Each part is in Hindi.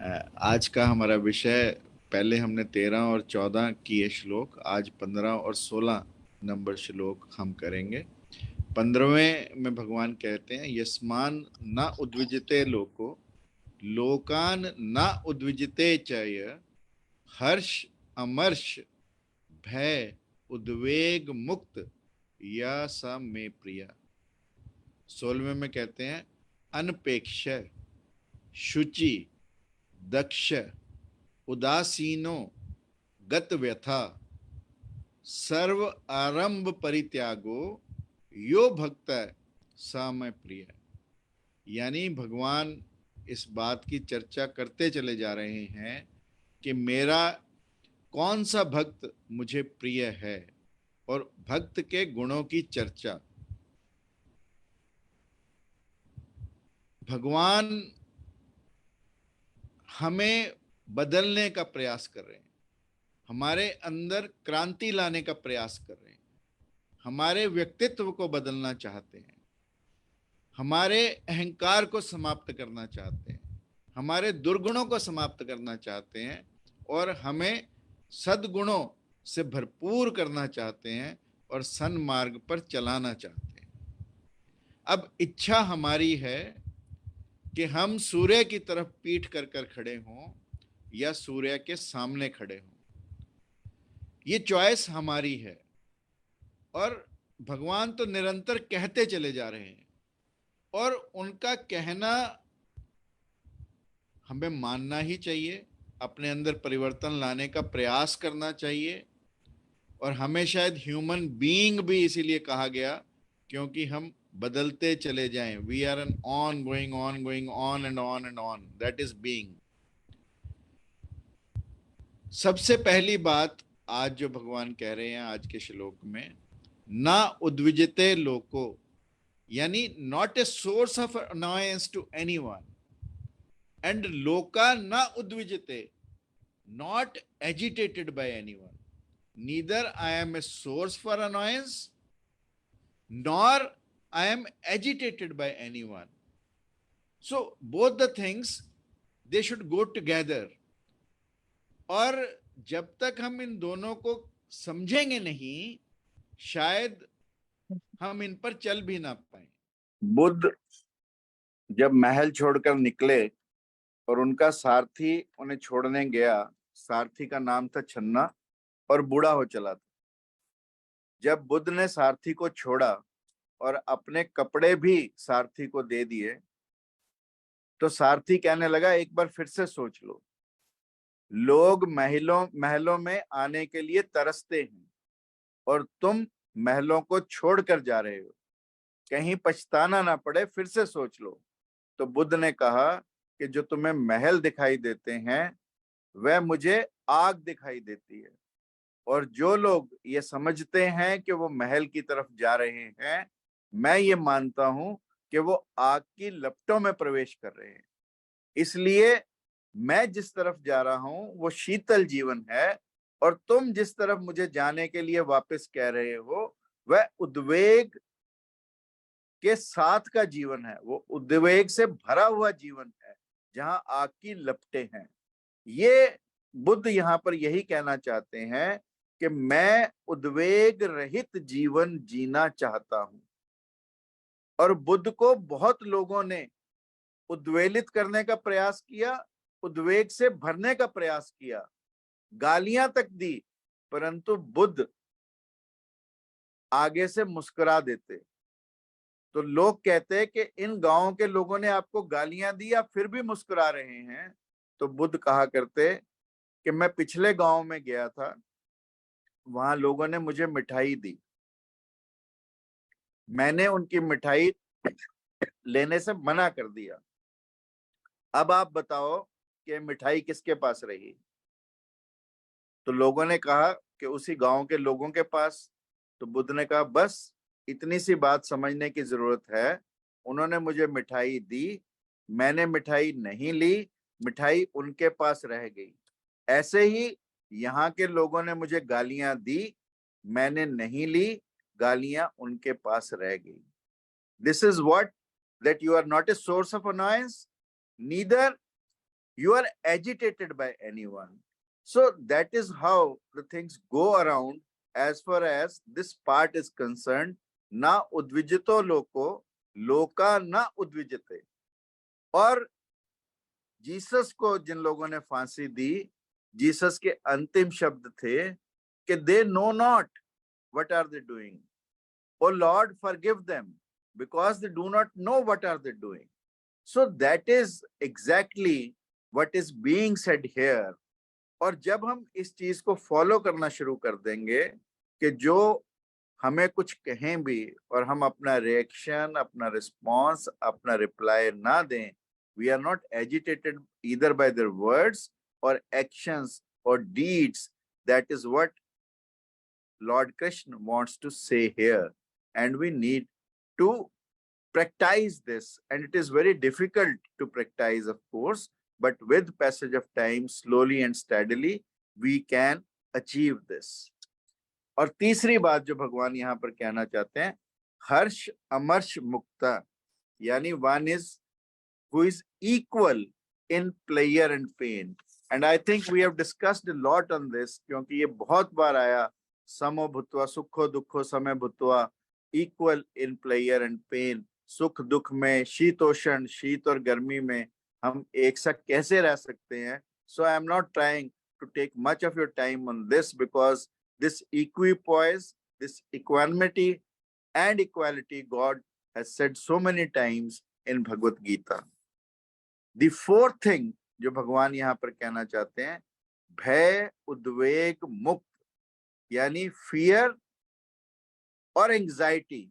आज का हमारा विषय, पहले हमने 13 और 14 किए श्लोक, आज 15 और 16 नंबर श्लोक हम करेंगे। 15वें में भगवान कहते हैं, यस्मान न उद्विजते लोको लोकान न उद्विजते चय हर्ष अमर्ष भय उद्वेग मुक्त या स मे प्रिया। 16वें में कहते हैं, अनपेक्ष शुचि दक्ष उदासीनो गत व्यथा सर्व आरंभ परित्यागो यो भक्त सा मैं प्रिय। यानी भगवान इस बात की चर्चा करते चले जा रहे हैं कि मेरा कौन सा भक्त मुझे प्रिय है, और भक्त के गुणों की चर्चा। भगवान हमें बदलने का प्रयास कर रहे हैं, हमारे अंदर क्रांति लाने का प्रयास कर रहे हैं, हमारे व्यक्तित्व को बदलना चाहते हैं, हमारे अहंकार को समाप्त करना चाहते हैं, हमारे दुर्गुणों को समाप्त करना चाहते हैं और हमें सद्गुणों से भरपूर करना चाहते हैं और सन्मार्ग पर चलाना चाहते हैं। अब इच्छा हमारी है कि हम सूर्य की तरफ पीठ कर कर खड़े हों या सूर्य के सामने खड़े हों। ये चॉइस हमारी है, और भगवान तो निरंतर कहते चले जा रहे हैं, और उनका कहना हमें मानना ही चाहिए, अपने अंदर परिवर्तन लाने का प्रयास करना चाहिए। और हमें शायद ह्यूमन बीइंग भी इसीलिए कहा गया क्योंकि हम बदलते चले जाएं। We are and on going on and on and on, that is being. सबसे पहली बात आज जो भगवान कह रहे हैं आज के श्लोक में, ना उद्विजते लोको, यानी not a source of annoyance to anyone, and लोका ना उद्विजते, not agitated by anyone. Neither I am a source for annoyance, nor I am agitated by anyone. So both the things, they should go together. और जब तक हम इन दोनों को समझेंगे नहीं, शायद हम इन पर चल भी ना पाए। बुद्ध जब महल छोड़कर निकले और उनका सारथी उन्हें छोड़ने गया, सारथी का नाम था छन्ना, और बूढ़ा हो चला था। जब बुद्ध ने सारथी को छोड़ा और अपने कपड़े भी सारथी को दे दिए, तो सारथी कहने लगा, एक बार फिर से सोच लो, लोग महलों में आने के लिए तरसते हैं और तुम महलों को छोड़कर जा रहे हो, कहीं पछताना ना पड़े, फिर से सोच लो। तो बुद्ध ने कहा कि जो तुम्हें महल दिखाई देते हैं वह मुझे आग दिखाई देती है, और जो लोग ये समझते हैं कि वो महल की तरफ जा रहे हैं, मैं ये मानता हूं कि वो आग की लपटों में प्रवेश कर रहे हैं। इसलिए मैं जिस तरफ जा रहा हूं वो शीतल जीवन है, और तुम जिस तरफ मुझे जाने के लिए वापस कह रहे हो वह उद्वेग के साथ का जीवन है, वो उद्वेग से भरा हुआ जीवन है जहां आग की लपटें हैं। ये बुद्ध यहाँ पर यही कहना चाहते हैं कि मैं उद्वेग रहित जीवन जीना चाहता हूं। और बुद्ध को बहुत लोगों ने उद्वेलित करने का प्रयास किया, उद्वेग से भरने का प्रयास किया, गालियां तक दी, परंतु बुद्ध आगे से मुस्कुरा देते। तो लोग कहते हैं कि इन गांवों के लोगों ने आपको गालियां दी, आप फिर भी मुस्कुरा रहे हैं। तो बुद्ध कहा करते कि मैं पिछले गांव में गया था, वहां लोगों ने मुझे मिठाई दी, मैंने उनकी मिठाई लेने से मना कर दिया। अब आप बताओ कि मिठाई किसके पास रही? तो लोगों ने कहा कि उसी गांव के लोगों के पास। तो बुद्ध ने कहा, बस इतनी सी बात समझने की जरूरत है, उन्होंने मुझे मिठाई दी, मैंने मिठाई नहीं ली, मिठाई उनके पास रह गई। ऐसे ही यहाँ के लोगों ने मुझे गालियां दी, मैंने नहीं ली, गालियां उनके पास रह गई। This is what, that you are not a source of annoyance, neither you are agitated by anyone. So that is how the things go around as far as this part is concerned. Na udvijito loko, loka na udvijite. और जीसस को जिन लोगों ने फांसी दी, जीसस के अंतिम शब्द थे कि they know not what are they doing, O lord forgive them because they do not know what are they doing. So that is exactly what is being said here. और जब हम इस चीज को फॉलो करना शुरू कर देंगे कि जो हमें कुछ कहें भी और हम अपना रिएक्शन, अपना रिस्पॉन्स, अपना रिप्लाई ना दें, we are not agitated either by their words or actions or deeds. That is what Lord Krishna wants to say here, and we need to practice this. And it is very difficult to practice, of course, but with passage of time, slowly and steadily, we can achieve this. और तीसरी बात जो भगवान यहाँ पर कहना चाहते हैं, हर्ष अमर्ष मुक्ता, यानी one is who is equal in pleasure and pain. And I think we have discussed a lot on this, क्योंकि ये बहुत बार आया, समो भूत्वा सुखो दुखो समय भूत्वा, equal in pleasure and pain. सुख दुख में, शीतोष्ण, शीत और गर्मी में हम एक साथ कैसे रह सकते हैं. So I am not trying to take much of your time on this, because this equipoise, this equanimity and equality, God has said so many times in Bhagavad Gita. The fourth thing जो भगवान यहाँ पर कहना चाहते हैं, भय उद्वेग मुक्त, यानी फियर और anxiety,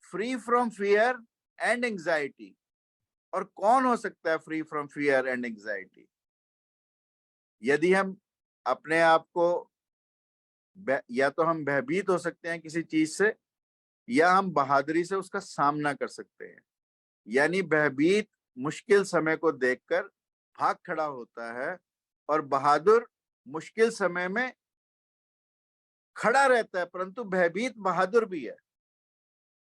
free from fear and anxiety. और कौन हो सकता है free from fear and anxiety? यदि हम अपने आप को, या तो हम भयभीत हो सकते हैं किसी चीज से, या हम बहादुरी से उसका सामना कर सकते हैं. यानी भयभीत मुश्किल समय को देखकर भाग खड़ा होता है, और बहादुर मुश्किल समय में खड़ा रहता है, परंतु भयभीत बहादुर भी है.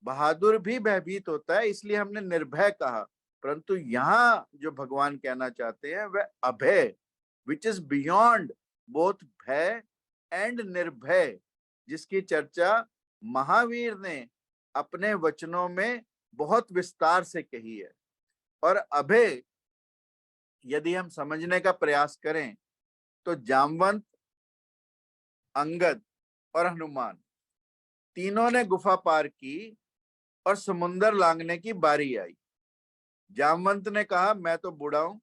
बहादुर भी भयभीत होता है, इसलिए हमने निर्भय कहा. परंतु यहाँ जो भगवान कहना चाहते हैं वह अभय, विच इज बियॉन्ड बोथ भय एंड निर्भय, जिसकी चर्चा महावीर ने अपने वचनों में बहुत विस्तार से कही है. और अभय यदि हम समझने का प्रयास करें तो जामवंत, अंगद और हनुमान तीनों ने गुफा पार की और समुंदर लांघने की बारी आई. जामवंत ने कहा मैं तो बूढ़ा हूं,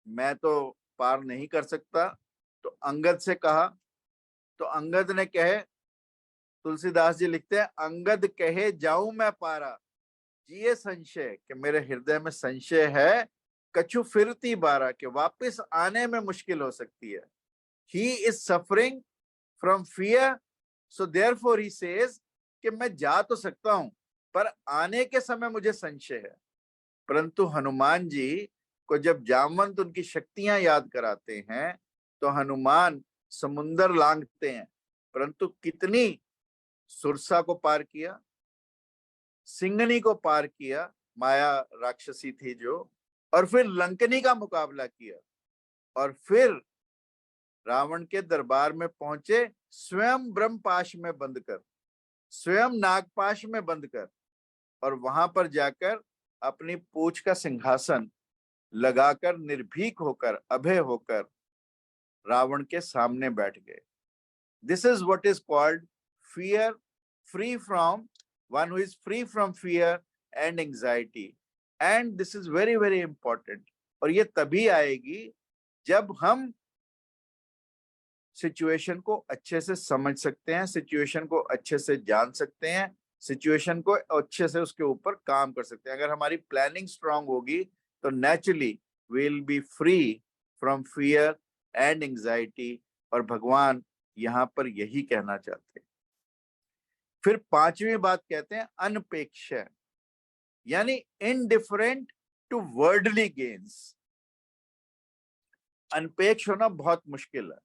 मैं तो पार नहीं कर सकता. तो अंगद से कहा, तो अंगद ने कहे, तुलसीदास जी लिखते हैं, अंगद कहे जाऊं मैं पारा, जिए संशय, कि मेरे हृदय में संशय है, कछु फिरती बारा, के वापस आने में मुश्किल हो सकती है. He is suffering from fear, so therefore he says कि मैं जा तो सकता हूं, पर आने के समय मुझे संशय है. परंतु हनुमान जी को जब जामवंत उनकी शक्तियां याद कराते हैं तो हनुमान समुंदर लांघते हैं. परंतु कितनी, सुरसा को पार किया, सिंगनी को पार किया, माया राक्षसी थी जो, और फिर लंकनी का मुकाबला किया, और फिर रावण के दरबार में पहुंचे, स्वयं ब्रह्मपाश में बंद कर, स्वयं नागपाश में बंद कर, और वहां पर जाकर अपनी पूंछ का सिंहासन लगाकर निर्भीक होकर, अभय होकर रावण के सामने बैठ गए. This is what is called fear, free from, one who is free from fear and anxiety. And this is very very important. और ये तभी आएगी जब हम सिचुएशन को अच्छे से समझ सकते हैं, सिचुएशन को अच्छे से जान सकते हैं, सिचुएशन को अच्छे से उसके ऊपर काम कर सकते हैं. अगर हमारी प्लानिंग स्ट्रांग होगी तो naturally we will be free from fear and anxiety. और भगवान यहाँ पर यही कहना चाहते हैं. फिर पांचवी बात कहते हैं अनपेक्ष, यानी इनडिफरेंट टू वर्ल्डली गेन्स. अनपेक्ष होना बहुत मुश्किल है.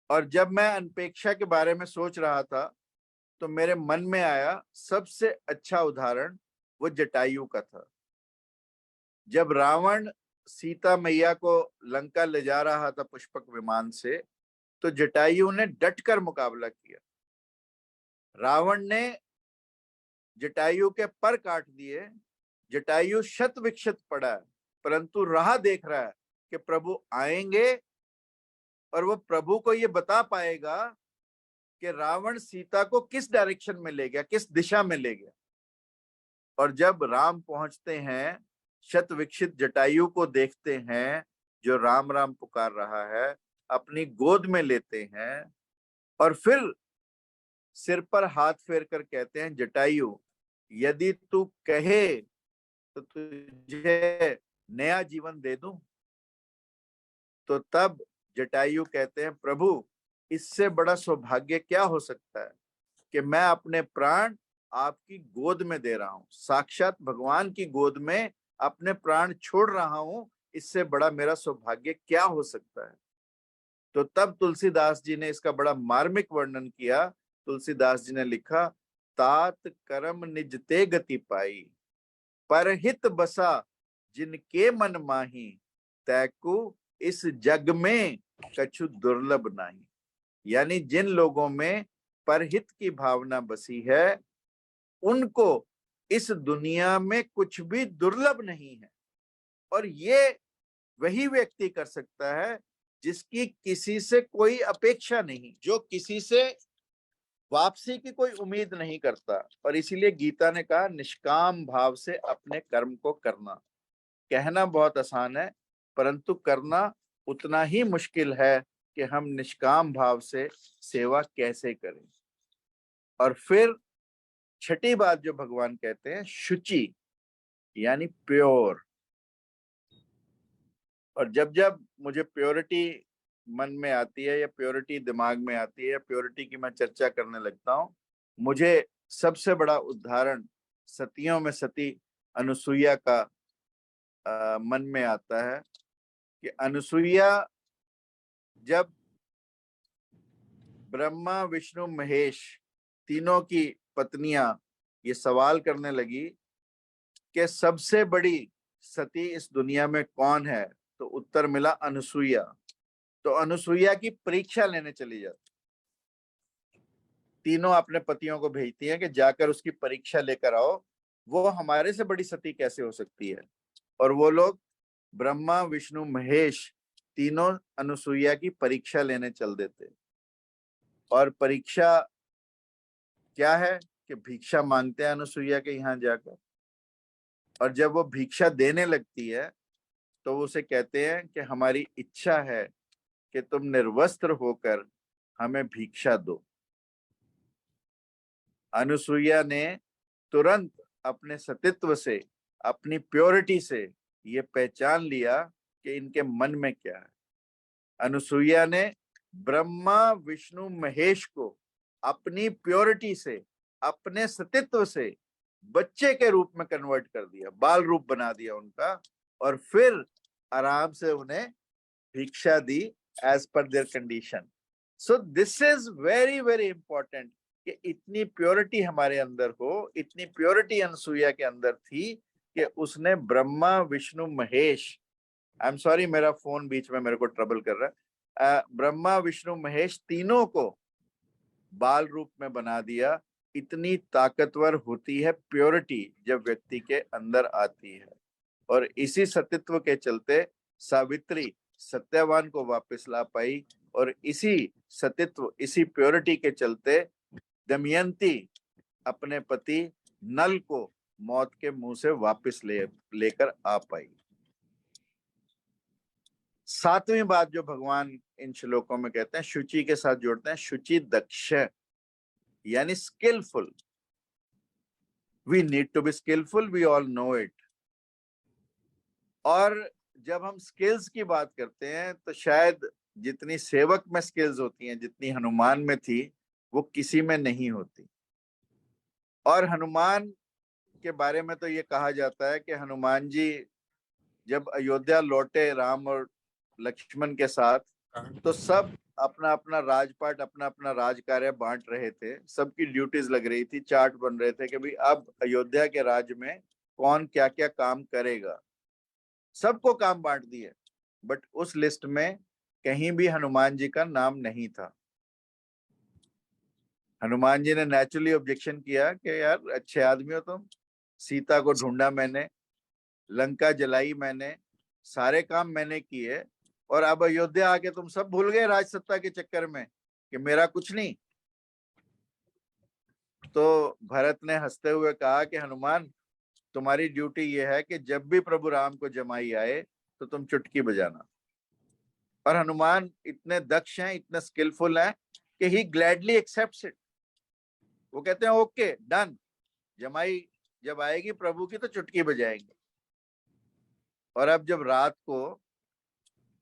और जब मैं अनपेक्षा के बारे में सोच रहा था तो मेरे मन में आया सबसे अच्छा उदाहरण वो जटायु का था. जब रावण सीता मैया को लंका ले जा रहा था पुष्पक विमान से, तो जटायु ने डटकर मुकाबला किया। रावण ने जटायु के पर काट दिए। जटायु शत विक्षत पड़ा है, परंतु राह देख रहा है कि प्रभु आएंगे और वो प्रभु को ये बता पाएगा कि रावण सीता को किस डायरेक्शन में ले गया, किस दिशा में ले गया। और जब राम पहुंचते हैं, शत विक्षित जटायु को देखते हैं जो राम राम पुकार रहा है, अपनी गोद में लेते हैं और फिर सिर पर हाथ फेर कर कहते हैं, जटायु यदि तू कहे तो तुझे नया जीवन दे दूं। तो तब जटायु कहते हैं, प्रभु इससे बड़ा सौभाग्य क्या हो सकता है कि मैं अपने प्राण आपकी गोद में दे रहा हूं, साक्षात भगवान की गोद में अपने प्राण छोड़ रहा हूं, इससे बड़ा मेरा सौभाग्य क्या हो सकता है। तो तब तुलसीदास जी ने इसका बड़ा मार्मिक वर्णन किया। तुलसीदास जी ने लिखा, तात करम निज ते गति पाई, परहित बसा जिनके मन माही, तैकु इस जग में कछु दुर्लभ नहीं। यानी जिन लोगों में परहित की भावना बसी है, उनको इस दुनिया में कुछ भी दुर्लभ नहीं है। और ये वही व्यक्ति कर सकता है जिसकी किसी से कोई अपेक्षा नहीं, जो किसी से वापसी की कोई उम्मीद नहीं करता। और इसीलिए गीता ने कहा, निष्काम भाव से अपने कर्म को करना। कहना बहुत आसान है, परंतु करना उतना ही मुश्किल है कि हम निष्काम भाव से सेवा कैसे करें। और फिर छठी बात जो भगवान कहते हैं, शुचि यानी प्योर। और जब जब मुझे प्योरिटी मन में आती है या प्योरिटी दिमाग में आती है या प्योरिटी की मैं चर्चा करने लगता हूँ, मुझे सबसे बड़ा उदाहरण सतियों में सती अनुसुईया का मन में आता है कि अनुसुईया जब ब्रह्मा विष्णु महेश तीनों की पत्नियां ये सवाल करने लगी कि सबसे बड़ी सती इस दुनिया में कौन है, तो उत्तर मिला अनुसुईया। तो अनुसुईया की परीक्षा लेने चली जाती, तीनों अपने पतियों को भेजती हैं कि जाकर उसकी परीक्षा लेकर आओ, वो हमारे से बड़ी सती कैसे हो सकती है। और वो लोग ब्रह्मा विष्णु महेश तीनों अनुसुईया की परीक्षा लेने चल देते। और परीक्षा क्या है कि भिक्षा मांगते हैं अनुसुईया के यहाँ जाकर। और जब वो भिक्षा देने लगती है तो उसे कहते हैं कि हमारी इच्छा है कि तुम निर्वस्त्र होकर हमें भिक्षा दो। अनुसुईया ने तुरंत अपने सतित्व से, अपनी प्योरिटी से ये पहचान लिया कि इनके मन में क्या है। अनुसुईया ने ब्रह्मा विष्णु महेश को अपनी प्योरिटी से, अपने सतित्व से बच्चे के रूप में कन्वर्ट कर दिया, बाल रूप बना दिया उनका। और फिर आराम से उन्हें भिक्षा दी as per their condition. So this is very very important कि इतनी प्योरिटी हमारे अंदर हो। इतनी प्योरिटी अनुसुईया के अंदर थी कि उसने Brahma Vishnu Mahesh, I am sorry मेरा फोन बीच में मेरे को ट्रबल कर रहा है, ब्रह्मा विष्णु महेश तीनों को बाल रूप में बना दिया। इतनी ताकतवर होती है प्योरिटी जब व्यक्ति के अंदर आती है। और इसी सतित्व के चलते सावित्री सत्यवान को वापस ला पाई। और इसी सतित्व, इसी प्योरिटी के चलते दमयंती अपने पति नल को मौत के मुंह से वापस लेकर आ पाई। सातवीं बात जो भगवान इन श्लोकों में कहते हैं, शुचि के साथ जोड़ते हैं, शुचि दक्ष यानी skilful. We need to be skilful, we all know it. और जब हम स्किल्स की बात करते हैं तो शायद जितनी सेवक में स्किल्स होती हैं, जितनी हनुमान में थी, वो किसी में नहीं होती। और हनुमान के बारे में तो ये कहा जाता है कि हनुमान जी जब अयोध्या लौटे राम और लक्ष्मण के साथ, तो सब अपना अपना राजपाट, अपना अपना राज कार्य बांट रहे थे। सबकी ड्यूटीज लग रही थी, चार्ट बन रहे थे कि भाई अब अयोध्या के राज्य में कौन क्या क्या काम करेगा। सबको काम बांट दिए, बट उस लिस्ट में कहीं भी हनुमान जी का नाम नहीं था। हनुमान जी ने नेचुरली ऑब्जेक्शन किया कि यार अच्छे आदमी हो तुम, सीता को ढूंढा मैंने, लंका जलाई मैंने, सारे काम मैंने किए, और अब अयोध्या आके तुम सब भूल गए राज सत्ता के चक्कर में कि मेरा कुछ नहीं। तो भरत ने हंसते हुए कहा कि हनुमान, तुम्हारी ड्यूटी ये है कि जब भी प्रभु राम को जमाई आए तो तुम चुटकी बजाना। और हनुमान इतने दक्ष हैं, इतने स्किलफुल हैं कि ही ग्लैडली एक्सेप्ट्स इट। वो कहते हैं ओके डन, जमाई जब आएगी प्रभु की तो चुटकी बजाएंगे। और अब जब रात को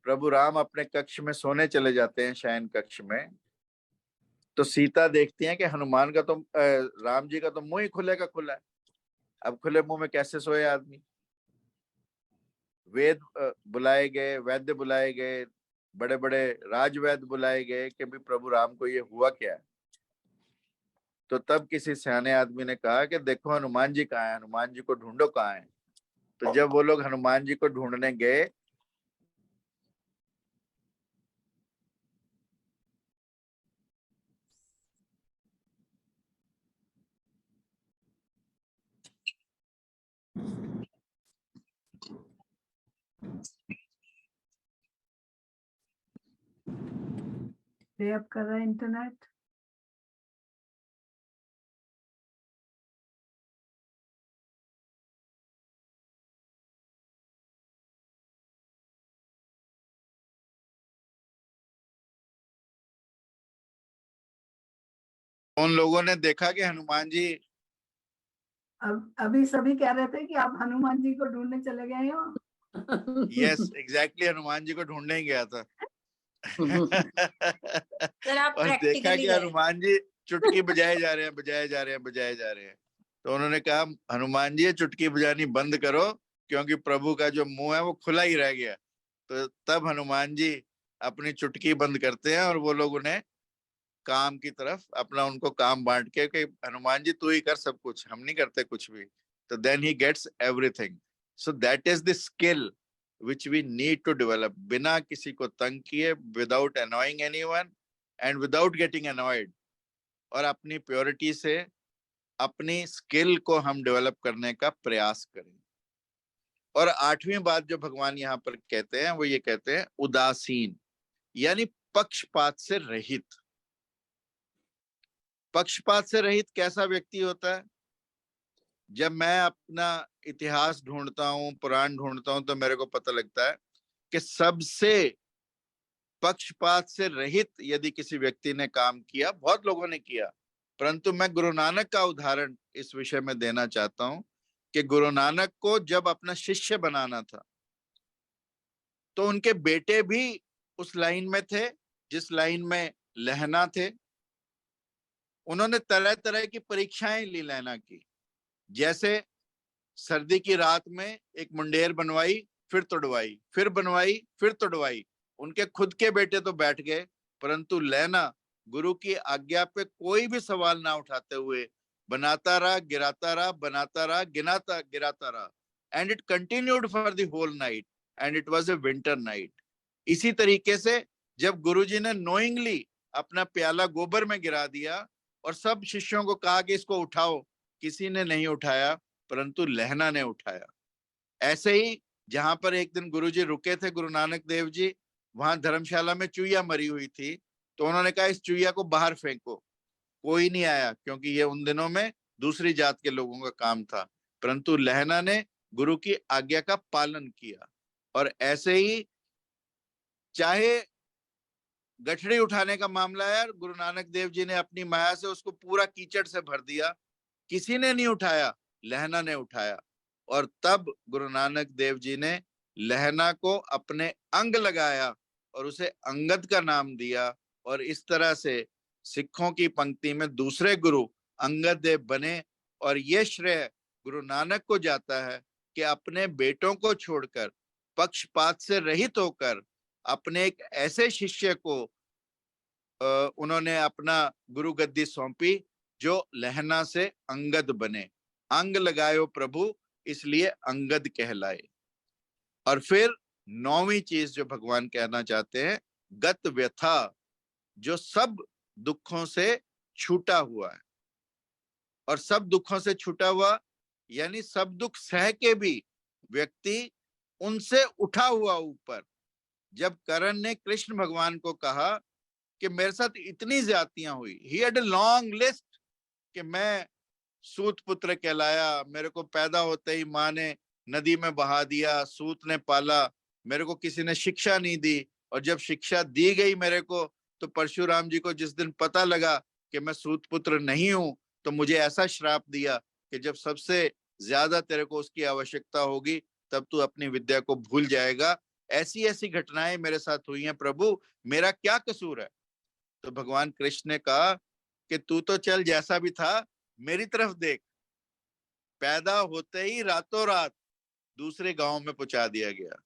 प्रभु राम अपने कक्ष में सोने चले जाते हैं, शयन कक्ष में, तो सीता देखती है कि हनुमान का तो राम जी का तो मुंह ही खुले का खुला है। अब खुले मुंह में कैसे सोए आदमी। वेद बुलाए गए, वैद्य बुलाए गए, बड़े बड़े राजवैद्य बुलाए गए कि भी प्रभु राम को ये हुआ क्या है। तो तब किसी सियाने आदमी ने कहा कि देखो हनुमान जी कहाँ है, हनुमान जी को ढूंढो कहाँ है। तो जब वो लोग हनुमान जी को ढूंढने गए, अब कर रहा है इंटरनेट। उन लोगों ने देखा कि हनुमान जी, अब अभी सभी कह रहे थे कि आप हनुमान जी को ढूंढने चले गए हो। यस एग्जैक्टली हनुमान जी को ढूंढने ही गया था। सर आप और देखा प्रैक्टिकली कि गए। हनुमान जी चुटकी बजाए जा रहे हैं, बजाए जा रहे हैं, बजाए जा रहे हैं। तो उन्होंने कहा हनुमान जी ये चुटकी बजानी बंद करो, क्योंकि प्रभु का जो मुंह है वो खुला ही रह गया। तो तब हनुमान जी अपनी चुटकी बंद करते हैं और वो लोग उन्हें काम की तरफ अपना, उनको काम बांट के कि हनुमान जी तू ही कर सब कुछ, हम नहीं करते कुछ भी। तो then he gets everything. So that is the skill which we need to develop, बिना किसी को तंग किए, without annoying anyone and without getting annoyed, और अपनी प्योरिटी से अपनी स्किल को हम डेवलप करने का प्रयास करें। और आठवीं बात जो भगवान यहाँ पर कहते हैं वो ये कहते हैं उदासीन, यानी पक्षपात से रहित। पक्षपात से रहित कैसा व्यक्ति होता है? जब मैं अपना इतिहास ढूंढता हूं, पुराण ढूंढता हूं, तो मेरे को पता लगता है कि सबसे पक्षपात से रहित यदि किसी व्यक्ति ने काम किया, बहुत लोगों ने किया, परंतु मैं गुरु नानक का उदाहरण इस विषय में देना चाहता हूं कि गुरु नानक को जब अपना शिष्य बनाना था तो उनके बेटे भी उस लाइन में थे जिस लाइन में लहना थे। उन्होंने तरह तरह की परीक्षाएं ली लहना की। जैसे सर्दी की रात में एक मुंडेर बनवाई, फिर तोड़वाई, फिर बनवाई, फिर तोड़वाई। उनके खुद के बेटे तो बैठ गए, परंतु लहना गुरु की आज्ञा पे कोई भी सवाल ना उठाते हुए बनाता रहा, गिराता रहा, बनाता रहा, गिनाता गिराता रहा। And it continued for the whole night and it was a winter night. इसी तरीके से जब गुरुजी ने नोइंगली अपना प्याला गोबर में गिरा दिया और सब शिष्यों को कहा कि इसको उठाओ, किसी ने नहीं उठाया, परंतु लहना ने उठाया। ऐसे ही जहां पर एक दिन गुरुजी रुके थे, गुरु नानक देव जी, वहां धर्मशाला में चूहिया मरी हुई थी। तो उन्होंने कहा इस चूहिया को बाहर फेंको। कोई नहीं आया, क्योंकि ये उन दिनों में दूसरी जात के लोगों का काम था, परंतु लहना ने गुरु की आज्ञा का पालन किया। और ऐसे ही चाहे गठड़ी उठाने का मामला है, गुरु नानक देव जी ने अपनी माया से उसको पूरा कीचड़ से भर दिया, किसी ने नहीं उठाया, लहना ने उठाया। और तब गुरु नानक देव जी ने लहना को अपने अंग लगाया और उसे अंगद का नाम दिया। और इस तरह से सिखों की पंक्ति में दूसरे गुरु अंगद देव बने। और ये श्रेय गुरु नानक को जाता है कि अपने बेटों को छोड़कर, पक्षपात से रहित होकर, अपने एक ऐसे शिष्य को उन्होंने अपना गुरु गद्दी सौंपी जो लहना से अंगद बने। अंग लगायो प्रभु, इसलिए अंगद कहलाए। और फिर 9वीं चीज जो भगवान कहना चाहते हैं, गत व्यथा, जो सब दुखों से छूटा हुआ है। और सब दुखों से छूटा हुआ यानी सब दुख सह के भी व्यक्ति उनसे उठा हुआ ऊपर। जब करण ने कृष्ण भगवान को कहा कि मेरे साथ इतनी ज्यादतियां हुई, he had a long list, कि मैं सूत पुत्र कहलाया, मेरे को पैदा होते ही माँ ने नदी में बहा दिया, सूत ने पाला, मेरे को किसी ने शिक्षा नहीं दी, और जब शिक्षा दी गई मेरे को, तो परशुराम जी को जिस दिन पता लगा कि मैं सूत पुत्र नहीं हूं, तो मुझे ऐसा श्राप दिया कि जब सबसे ज्यादा तेरे को उसकी आवश्यकता होगी तब तू अपनी विद्या को भूल जाएगा। ऐसी ऐसी घटनाएं मेरे साथ हुई हैं प्रभु, मेरा क्या कसूर है? तो भगवान कृष्ण ने कहा कि तू तो चल जैसा भी था, मेरी तरफ देख, पैदा होते ही रातों रात दूसरे गांव में पहुंचा दिया गया,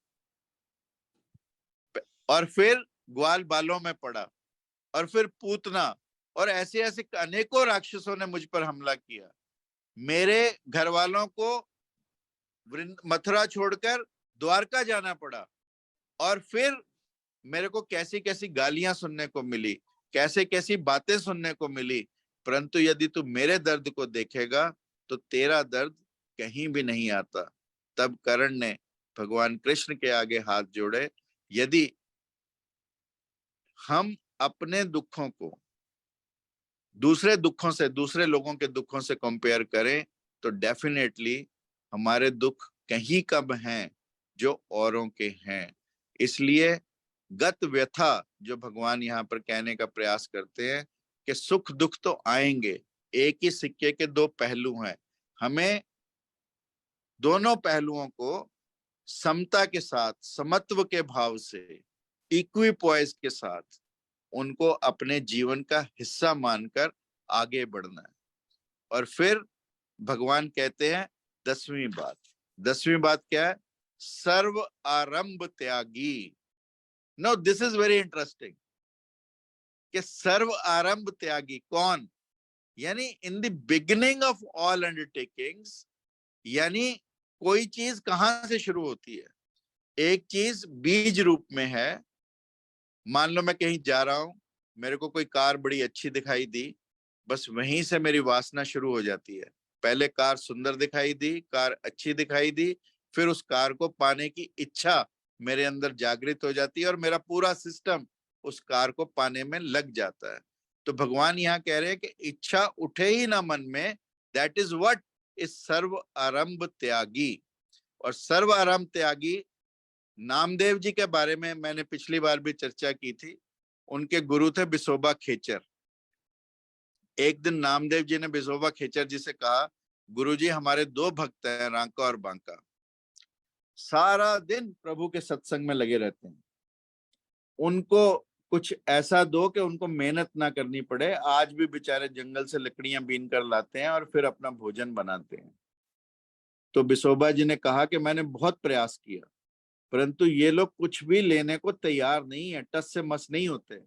और फिर ग्वाल बालों में पड़ा, और फिर पूतना, और ऐसे ऐसे अनेकों राक्षसों ने मुझ पर हमला किया। मेरे घर वालों को मथुरा छोड़कर द्वारका जाना पड़ा, और फिर मेरे को कैसी कैसी गालियां सुनने को मिली, कैसे कैसी बातें सुनने को मिली, परंतु यदि तू मेरे दर्द को देखेगा तो तेरा दर्द कहीं भी नहीं आता। तब कर्ण ने भगवान कृष्ण के आगे हाथ जोड़े। यदि हम अपने दुखों को दूसरे दुखों से, दूसरे लोगों के दुखों से कंपेयर करें, तो डेफिनेटली हमारे दुख कहीं कम हैं जो औरों के हैं। इसलिए गत व्यथा जो भगवान यहाँ पर कहने का प्रयास करते हैं कि सुख दुख तो आएंगे, एक ही सिक्के के दो पहलू हैं, हमें दोनों पहलुओं को समता के साथ, समत्व के भाव से, इक्विपॉइस के साथ उनको अपने जीवन का हिस्सा मानकर आगे बढ़ना है। और फिर भगवान कहते हैं 10वीं बात। 10वीं बात क्या है? सर्व आरंभ त्यागी। No, this is very interesting कि सर्व आरंभ त्यागी कौन? यानी in the beginning of all undertakings, यानी कोई चीज कहां से शुरू होती है? एक चीज बीज रूप में है। मान लो मैं कहीं जा रहा हूं, मेरे को कोई कार बड़ी अच्छी दिखाई दी, बस वहीं से मेरी वासना शुरू हो जाती है। पहले कार सुंदर दिखाई दी, कार अच्छी दिखाई दी, फिर उस कार को पाने की इच्छा मेरे अंदर जागृत हो जाती है और मेरा पूरा सिस्टम उस कार को पाने में लग जाता है। तो भगवान यहाँ कह रहे हैं कि इच्छा उठे ही ना मन में, दैट इज व्हाट इज सर्व आरंभ त्यागी। और सर्व आरंभ त्यागी नामदेव जी के बारे में मैंने पिछली बार भी चर्चा की थी। उनके गुरु थे बिसोबा खेचर। एक दिन नामदेव जी ने बिसोबा खेचर जी से कहा, गुरुजी हमारे दो भक्त हैं, रांका और बांका, सारा दिन प्रभु के सत्संग में लगे रहते हैं, उनको कुछ ऐसा दो कि उनको मेहनत ना करनी पड़े। आज भी बेचारे जंगल से लकड़ियां बीन कर लाते हैं और फिर अपना भोजन बनाते हैं। तो बिसोबा जी ने कहा कि मैंने बहुत प्रयास किया, परंतु ये लोग कुछ भी लेने को तैयार नहीं है, टस से मस नहीं होते।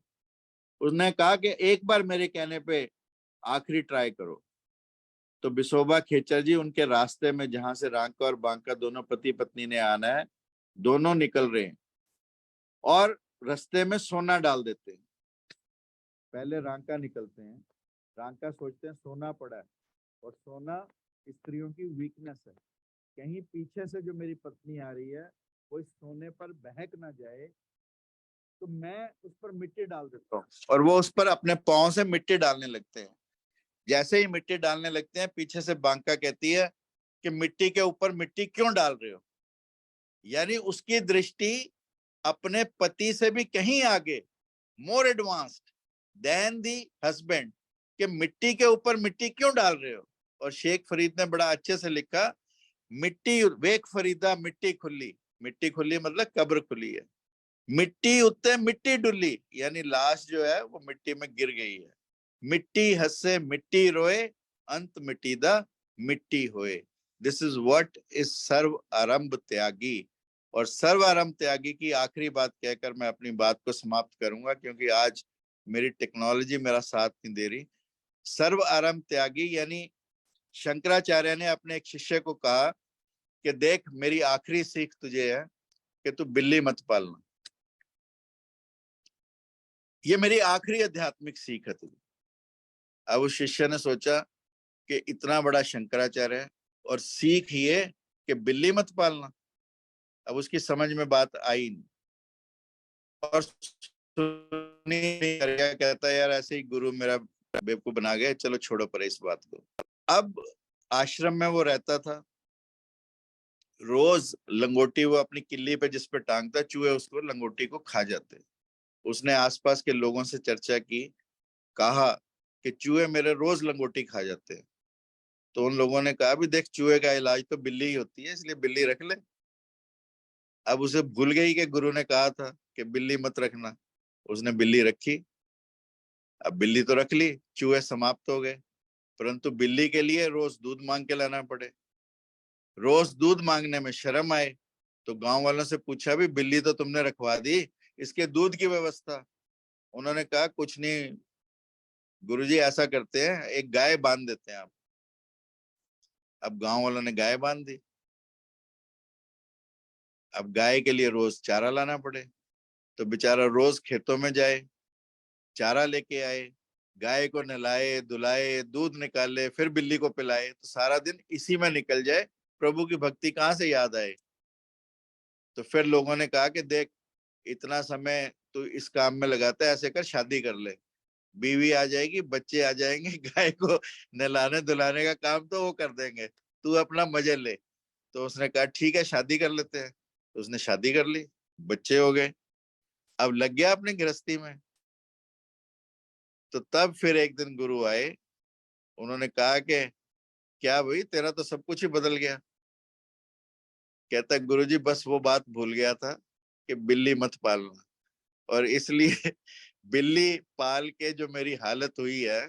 उसने कहा कि एक बार मेरे कहने पे आखिरी ट्राई करो। तो बिसोबा खेचर जी उनके रास्ते में, जहां से रांका और बांका दोनों पति पत्नी ने आना है, दोनों निकल रहे हैं और रास्ते में सोना डाल देते हैं। पहले रांका निकलते हैं, रांका सोचते हैं सोना पड़ा है, और सोना स्त्रियों की वीकनेस है, कहीं पीछे से जो मेरी पत्नी आ रही है वो इस सोने पर बहक ना जाए, तो मैं उस पर मिट्टी डाल देता हूँ। और वो उस पर अपने पांव से मिट्टी डालने लगते हैं। जैसे ही मिट्टी डालने लगते हैं, पीछे से बांका कहती है कि मिट्टी के ऊपर मिट्टी क्यों डाल रहे हो? यानी उसकी दृष्टि अपने पति से भी कहीं आगे, मोर एडवांस्ड देन दी हस्बैंड, कि मिट्टी के ऊपर मिट्टी क्यों डाल रहे हो? और शेख फरीद ने बड़ा अच्छे से लिखा, मिट्टी वेख फरीदा मिट्टी खुली। मिट्टी खुली मतलब कब्र खुली है। मिट्टी उत्ते मिट्टी डुली, यानी लाश जो है वो मिट्टी में गिर गई है। मिट्टी हंसे मिट्टी रोए, अंत मिट्टी दा मिट्टी होए। दिस इज व्हाट इज सर्व आरंभ त्यागी। और सर्व आरंभ त्यागी की आखिरी बात कहकर मैं अपनी बात को समाप्त करूंगा, क्योंकि आज मेरी टेक्नोलॉजी मेरा साथ नहीं दे रही। सर्व आरंभ त्यागी यानी शंकराचार्य ने अपने एक शिष्य को कहा कि देख, मेरी आखिरी सीख तुझे है कि तू बिल्ली मत पालना। ये मेरी आखिरी आध्यात्मिक सीख है तुझे। अब उस शिष्य ने सोचा कि इतना बड़ा शंकराचार्य है और सीख ये कि बिल्ली मत पालना। अब उसकी समझ में बात आई नहीं और सुनी नहीं कर गया, कहता है यार ऐसे ही गुरु मेरा बेवकूफ बना गया, चलो छोड़ो पर इस बात को। अब आश्रम में वो रहता था, रोज लंगोटी वो अपनी किल्ली पे जिस पे टांगता, चूहे उसको लंगोटी को खा जाते। उसने आसपास के लोगों से चर्चा की, कहा कि चूहे मेरे रोज लंगोटी खा जाते हैं। तो उन लोगों ने कहा भी देख, चूहे का इलाज तो बिल्ली ही होती है, इसलिए बिल्ली रख ले। अब उसे भूल गई कि गुरु ने कहा था कि बिल्ली मत रखना। उसने बिल्ली रखी। अब बिल्ली तो रख ली, चूहे समाप्त हो गए, परंतु बिल्ली के लिए रोज दूध मांग के लाना पड़े। रोज दूध मांगने में शर्म आए तो गांव वालों से पूछा, भी बिल्ली तो तुमने रखवा दी, इसके दूध की व्यवस्था? उन्होंने कहा कुछ नहीं गुरुजी, ऐसा करते हैं एक गाय बांध देते हैं आप। अब गांव वालों ने गाय बांध दी। अब गाय के लिए रोज चारा लाना पड़े, तो बेचारा रोज खेतों में जाए, चारा लेके आए, गाय को नहलाए धुलाए, दूध निकाले, फिर बिल्ली को पिलाए, तो सारा दिन इसी में निकल जाए, प्रभु की भक्ति कहाँ से याद आए। तो फिर लोगों ने कहा कि देख, इतना समय तू इस काम में लगाता है, ऐसे कर शादी कर ले, बीवी आ जाएगी, बच्चे आ जाएंगे, गाय को नहलाने धुलाने का काम तो वो कर देंगे, तू अपना मजे ले। तो उसने कहा ठीक है शादी कर लेते हैं। तो उसने शादी कर ली, बच्चे हो गए, अब लग गया अपनी गृहस्थी में। तो तब फिर एक दिन गुरु आए, उन्होंने कहा कि क्या भाई तेरा तो सब कुछ ही बदल गया। कहता गुरुजी बस वो बात भूल गया था कि बिल्ली मत पालना, और इसलिए बिल्ली पाल के जो मेरी हालत हुई है,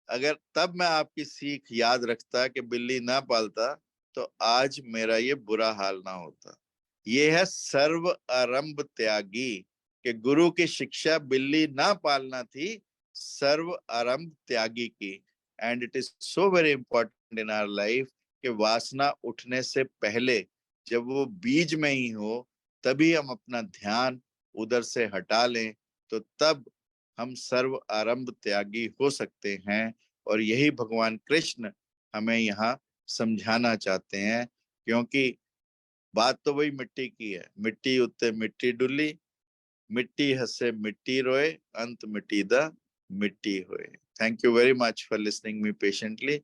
अगर तब मैं आपकी सीख याद रखता कि बिल्ली ना पालता, तो आज मेरा ये बुरा हाल ना होता। ये है सर्व आरंभ त्यागी, कि गुरु की शिक्षा बिल्ली ना पालना थी, सर्व आरंभ त्यागी की। And it is so very important in our life कि वासना उठने से पहले, जब वो बीज में ही हो, तभी हम अपना ध्यान उधर से हटा लें, तो तब हम सर्व आरंभ त्यागी हो सकते हैं। और यही भगवान कृष्ण हमें यहाँ समझाना चाहते हैं, क्योंकि बात तो वही मिट्टी की है, मिट्टी उत्ते मिट्टी डुली, मिट्टी हसे मिट्टी रोए, अंत मिट्टी दा मिट्टी होए। Thank you very much for listening me patiently.